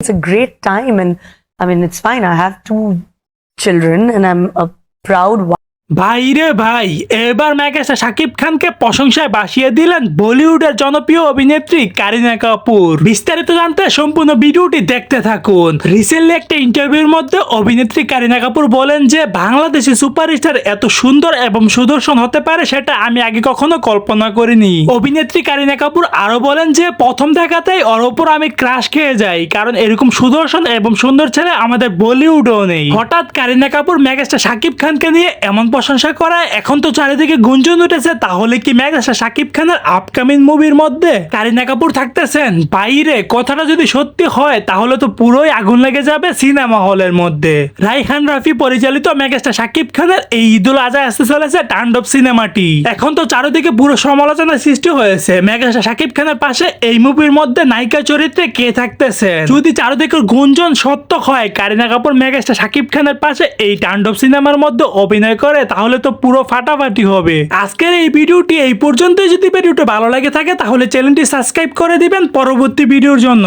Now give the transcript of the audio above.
It's a great time, and I mean, it's fine. I have two children, and I'm a proud wife. ভাই রে ভাই, এবার megastar Shakib খানকে প্রশংসায় ভাসিয়ে দিলেন বলিউডের জনপ্রিয় অভিনেত্রী কারিনা কাপুর। বিস্তারিত জানতে সম্পূর্ণ ভিডিওটি দেখতে থাকুন। রিসেন্টলি একটা ইন্টারভিউর মধ্যে অভিনেত্রী কারিনা কাপুর বলেন যে বাংলাদেশি সুপারস্টার এত সুন্দর এবং সুদর্শন হতে পারে সেটা আমি আগে কখনো কল্পনা করিনি। অভিনেত্রী কারিনা কাপুর আরো বলেন যে প্রথম দেখাতেই ওর উপর আমি ক্রাশ খেয়ে যাই, কারণ এরকম সুদর্শন এবং সুন্দর ছেলে আমাদের বলিউডেও নেই। হঠাৎ কারিনা কাপুর মেগাস্টার শাকিব খানকে নিয়ে এমন প্রশংসা করা এখন তো চারিদিকে গুঞ্জন উঠেছে, তাহলে কি মেগাস্টার শাকিব খানের আপকামিং মুভির মধ্যে কারিনা কাপুর থাকতেছেন? বাইরে কথাটা যদি সত্যি হয় তাহলে তো পুরোই আগুন লেগে যাবে সিনেমা হলের মধ্যে। রাইহান রাফি পরিচালিত মেগাস্টার শাকিব খানের এই ঈদুল আজহায় আসতে চলেছে তাণ্ডব সিনেমাটি। এখন তো চারিদিকে পুরো সমালোচনার সৃষ্টি হয়েছে মেগাস্টার শাকিব খানের পাশে এই মুভির মধ্যে নায়িকা চরিত্রে কে থাকতেছে। যদি চারিদিকের গুঞ্জন সত্য হয় কারিনা কাপুর মেগাস্টার শাকিব খানের পাশে এই তাণ্ডব সিনেমার মধ্যে অভিনয় করে তাহলে তো পুরো ফাটাফাটি হবে। আজকের এই ভিডিওটি এই পর্যন্তই। যদি ভিডিওটা ভালো লাগে থাকে তাহলে চ্যানেলটি সাবস্ক্রাইব করে দিবেন পরবর্তী ভিডিওর জন্য।